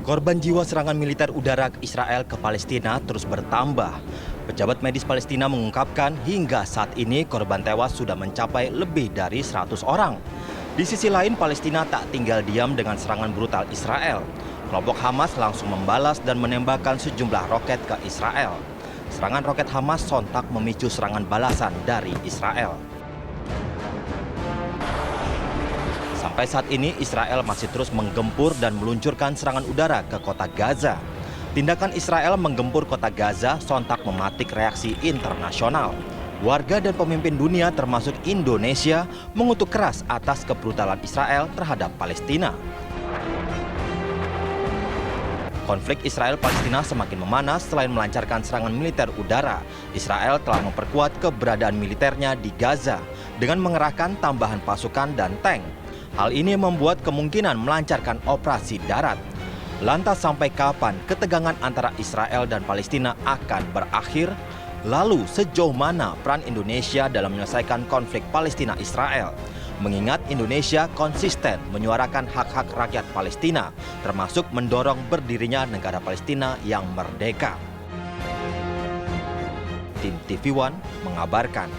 Korban jiwa serangan militer udara Israel ke Palestina terus bertambah. Pejabat medis Palestina mengungkapkan hingga saat ini korban tewas sudah mencapai lebih dari 100 orang. Di sisi lain, Palestina tak tinggal diam dengan serangan brutal Israel. Kelompok Hamas langsung membalas dan menembakkan sejumlah roket ke Israel. Serangan roket Hamas sontak memicu serangan balasan dari Israel. Sampai saat ini, Israel masih terus menggempur dan meluncurkan serangan udara ke kota Gaza. Tindakan Israel menggempur kota Gaza sontak mematik reaksi internasional. Warga dan pemimpin dunia termasuk Indonesia mengutuk keras atas kebrutalan Israel terhadap Palestina. Konflik Israel-Palestina semakin memanas selain melancarkan serangan militer udara. Israel telah memperkuat keberadaan militernya di Gaza dengan mengerahkan tambahan pasukan dan tank. Hal ini membuat kemungkinan melancarkan operasi darat. Lantas sampai kapan ketegangan antara Israel dan Palestina akan berakhir? Lalu sejauh mana peran Indonesia dalam menyelesaikan konflik Palestina-Israel? Mengingat Indonesia konsisten menyuarakan hak-hak rakyat Palestina, termasuk mendorong berdirinya negara Palestina yang merdeka. Tim TV One mengabarkan.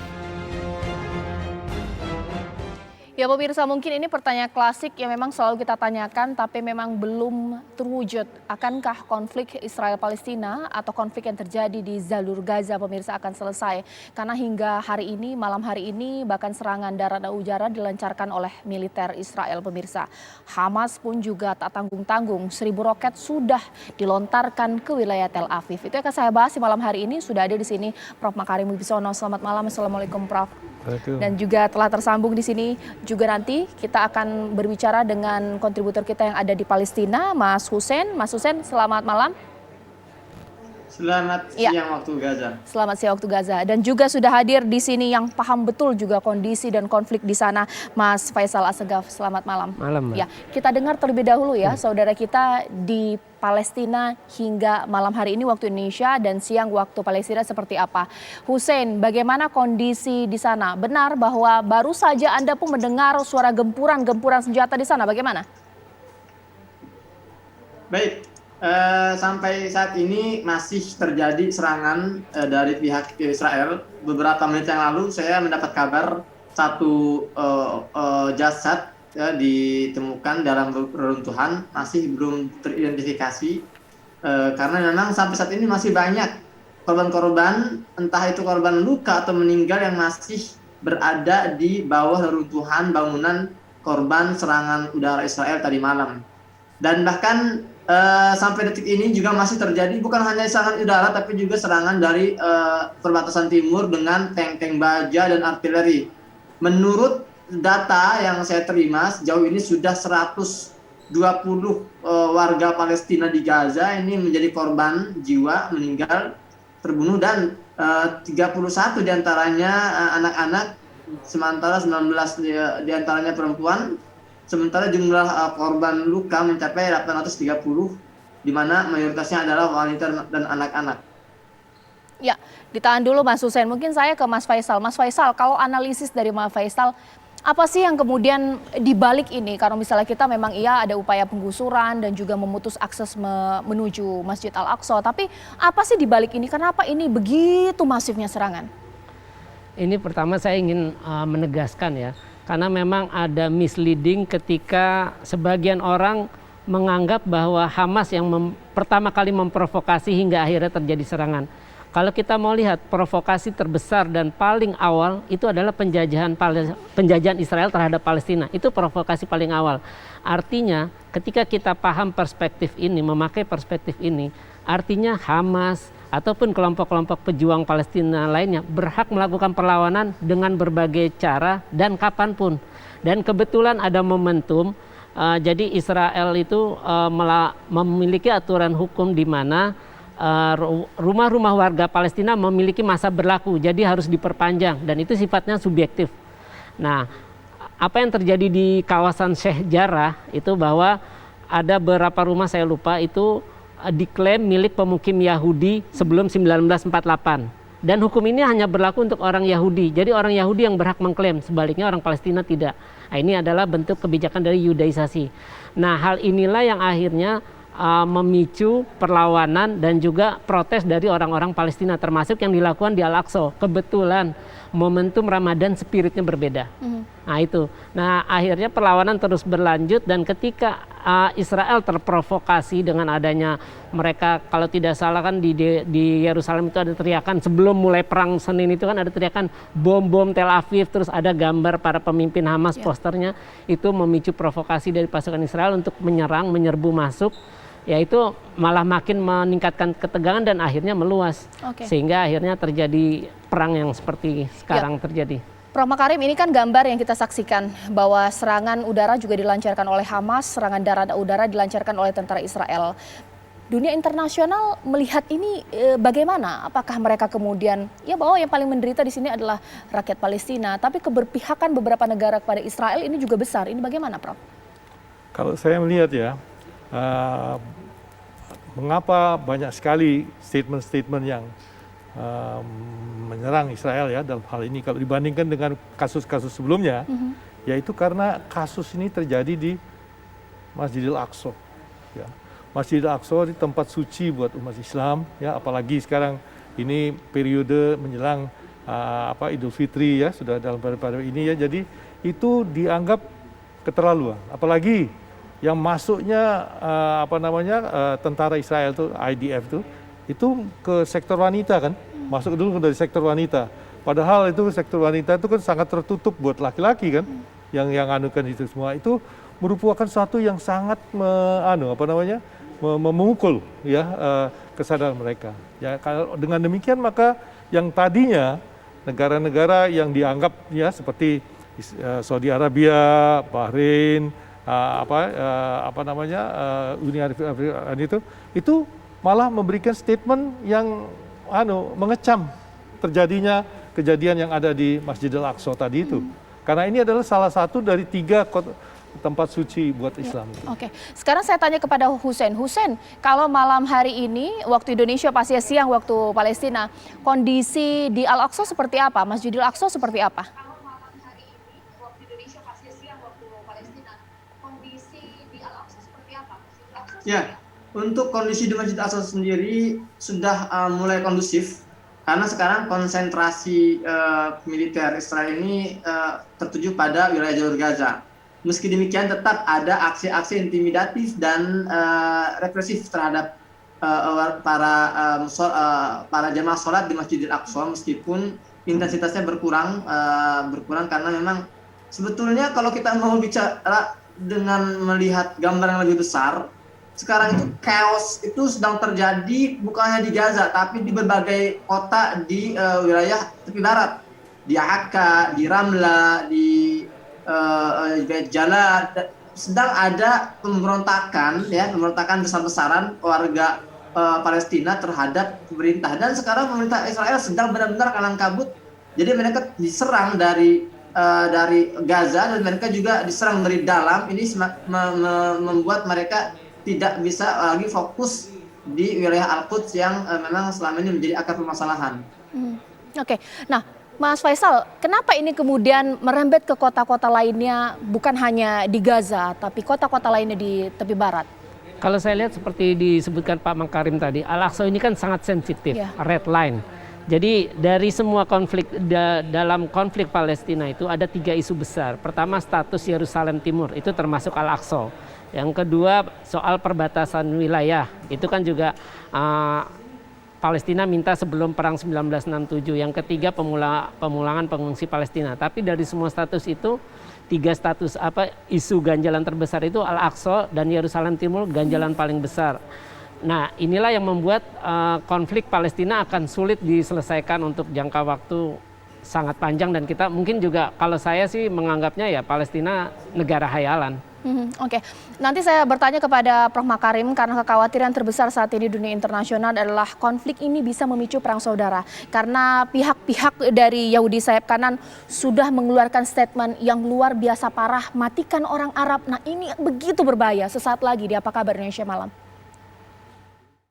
Ya pemirsa, mungkin ini pertanyaan klasik yang memang selalu kita tanyakan tapi memang belum terwujud. Akankah konflik Israel-Palestina atau konflik yang terjadi di jalur Gaza pemirsa akan selesai? Karena hingga hari ini, malam hari ini bahkan serangan darat dan udara dilancarkan oleh militer Israel pemirsa. Hamas pun juga tak tanggung-tanggung, 1.000 roket sudah dilontarkan ke wilayah Tel Aviv. Itu yang akan saya bahas di malam hari ini. Sudah ada di sini Prof. Makarim Wibisono. Selamat malam, Assalamualaikum Prof. Dan juga telah tersambung di sini juga nanti kita akan berbicara dengan kontributor kita yang ada di Palestina, Mas Hussein. Mas Hussein, selamat malam. Selamat siang waktu Gaza. Selamat siang waktu Gaza. Dan juga sudah hadir di sini yang paham betul juga kondisi dan konflik di sana, Mas Faisal Assegaf. Selamat malam. Malam. Ya, kita dengar terlebih dahulu ya, saudara kita di Palestina hingga malam hari ini waktu Indonesia dan siang waktu Palestina seperti apa. Hussein, bagaimana kondisi di sana? Benar bahwa baru saja Anda pun mendengar suara gempuran senjata di sana. Bagaimana? Baik. Sampai saat ini masih terjadi serangan dari pihak Israel. Beberapa menit yang lalu saya mendapat kabar satu jasad ditemukan dalam reruntuhan, masih belum teridentifikasi karena memang sampai saat ini masih banyak korban-korban, entah itu korban luka atau meninggal yang masih berada di bawah reruntuhan bangunan korban serangan udara Israel tadi malam. Dan bahkan sampai detik ini juga masih terjadi bukan hanya serangan udara tapi juga serangan dari perbatasan timur dengan tank-tank baja dan artileri. Menurut data yang saya terima sejauh ini sudah 120 warga Palestina di Gaza ini menjadi korban jiwa, meninggal, terbunuh, dan 31 diantaranya anak-anak, sementara 19 diantaranya perempuan. Sementara jumlah korban luka mencapai 830, di mana mayoritasnya adalah wanita dan anak-anak. Ya, ditahan dulu Mas Hussein. Mungkin saya ke Mas Faisal. Mas Faisal, kalau analisis dari Mas Faisal, apa sih yang kemudian dibalik ini? Karena misalnya kita memang ada upaya penggusuran dan juga memutus akses menuju Masjid Al-Aqsa. Tapi apa sih dibalik ini? Kenapa ini begitu masifnya serangan? Ini pertama saya ingin menegaskan ya. Karena memang ada misleading ketika sebagian orang menganggap bahwa Hamas yang pertama kali memprovokasi hingga akhirnya terjadi serangan. Kalau kita mau lihat provokasi terbesar dan paling awal itu adalah penjajahan Israel terhadap Palestina. Itu provokasi paling awal. Artinya ketika kita paham perspektif ini, memakai perspektif ini, artinya Hamas ataupun kelompok-kelompok pejuang Palestina lainnya berhak melakukan perlawanan dengan berbagai cara dan kapanpun. Dan kebetulan ada momentum, jadi Israel itu memiliki aturan hukum di mana rumah-rumah warga Palestina memiliki masa berlaku, jadi harus diperpanjang dan itu sifatnya subjektif. Nah, apa yang terjadi di kawasan Sheikh Jarrah itu bahwa ada beberapa rumah, saya lupa, itu diklaim milik pemukim Yahudi sebelum 1948. Dan hukum ini hanya berlaku untuk orang Yahudi. Jadi orang Yahudi yang berhak mengklaim, sebaliknya orang Palestina tidak. Nah, ini adalah bentuk kebijakan dari Yudaisasi. Nah, hal inilah yang akhirnya memicu perlawanan dan juga protes dari orang-orang Palestina, termasuk yang dilakukan di Al-Aqsa. Kebetulan momentum Ramadan spiritnya berbeda. Nah itu. Nah akhirnya perlawanan terus berlanjut, dan ketika Israel terprovokasi dengan adanya mereka, kalau tidak salah kan di Yerusalem itu ada teriakan sebelum mulai perang Senin itu kan ada teriakan bom Tel Aviv, terus ada gambar para pemimpin Hamas posternya, itu memicu provokasi dari pasukan Israel untuk menyerang, menyerbu masuk. Ya itu malah makin meningkatkan ketegangan dan akhirnya meluas. Sehingga akhirnya terjadi perang yang seperti sekarang terjadi. Prof Makarim, ini kan gambar yang kita saksikan bahwa serangan udara juga dilancarkan oleh Hamas, serangan darat udara dilancarkan oleh tentara Israel. Dunia internasional melihat ini bagaimana? Apakah mereka kemudian bahwa yang paling menderita di sini adalah rakyat Palestina, tapi keberpihakan beberapa negara kepada Israel ini juga besar. Ini bagaimana, Prof? Kalau saya melihat ya, mengapa banyak sekali statement-statement yang menyerang Israel ya dalam hal ini kalau dibandingkan dengan kasus-kasus sebelumnya, yaitu karena kasus ini terjadi di Masjidil Aqsa. Ya. Masjidil Aqsa di tempat suci buat umat Islam, ya apalagi sekarang ini periode menjelang Idul Fitri ya, sudah dalam pada ini ya, jadi itu dianggap keterlaluan, apalagi yang masuknya tentara Israel tuh IDF tuh itu ke sektor wanita kan, masuk dulu dari sektor wanita. Padahal itu sektor wanita itu kan sangat tertutup buat laki-laki kan, yang anukan itu semua itu merupakan suatu yang sangat memukul ya kesadaran mereka. Ya kalau dengan demikian maka yang tadinya negara-negara yang dianggap ya seperti Saudi Arabia, Bahrain, Uni Arab itu malah memberikan statement yang mengecam terjadinya kejadian yang ada di Masjidil Aqsa tadi itu. Karena ini adalah salah satu dari 3 tempat suci buat Islam. Sekarang saya tanya kepada Hussein. Hussein, kalau malam hari ini waktu Indonesia pasti siang waktu Palestina, kondisi di Al-Aqsa seperti apa? Masjidil Aqsa seperti apa? Ya, untuk kondisi di Masjid Al-Aqsa sendiri sudah mulai kondusif karena sekarang konsentrasi militer Israel ini tertuju pada wilayah Jalur Gaza. Meski demikian tetap ada aksi-aksi intimidatif dan represif terhadap para jamaah sholat di Masjidil Aqsa, meskipun intensitasnya berkurang karena memang sebetulnya kalau kita mau bicara dengan melihat gambar yang lebih besar, sekarang itu chaos itu sedang terjadi bukan hanya di Gaza, tapi di berbagai kota di wilayah tepi barat, di Akka, di Ramla, di Beit Jala, sedang ada pemberontakan besar-besaran warga Palestina terhadap pemerintah, dan sekarang pemerintah Israel sedang benar-benar kalang kabut. Jadi mereka diserang dari Gaza dan mereka juga diserang dari dalam. Ini membuat mereka tidak bisa lagi fokus di wilayah Al-Quds yang memang selama ini menjadi akar permasalahan. Nah Mas Faisal, kenapa ini kemudian merembet ke kota-kota lainnya, bukan hanya di Gaza, tapi kota-kota lainnya di tepi barat? Kalau saya lihat seperti disebutkan Pak Makarim tadi, Al-Aqsa ini kan sangat sensitif, red line. Jadi dari semua konflik, dalam konflik Palestina itu ada 3 isu besar. Pertama status Yerusalem Timur, itu termasuk Al-Aqsa. Yang kedua soal perbatasan wilayah, itu kan juga Palestina minta sebelum perang 1967. Yang ketiga pemulangan pengungsi Palestina. Tapi dari semua status itu, 3 status isu ganjalan terbesar itu Al-Aqsa dan Yerusalem Timur ganjalan paling besar. Nah inilah yang membuat konflik Palestina akan sulit diselesaikan untuk jangka waktu sangat panjang, dan kita mungkin juga kalau saya sih menganggapnya ya Palestina negara hayalan. Nanti saya bertanya kepada Prof Makarim karena kekhawatiran terbesar saat ini dunia internasional adalah konflik ini bisa memicu perang saudara. Karena pihak-pihak dari Yahudi sayap kanan sudah mengeluarkan statement yang luar biasa parah, matikan orang Arab. Nah ini begitu berbahaya. Sesaat lagi di Apa Kabar Indonesia Malam.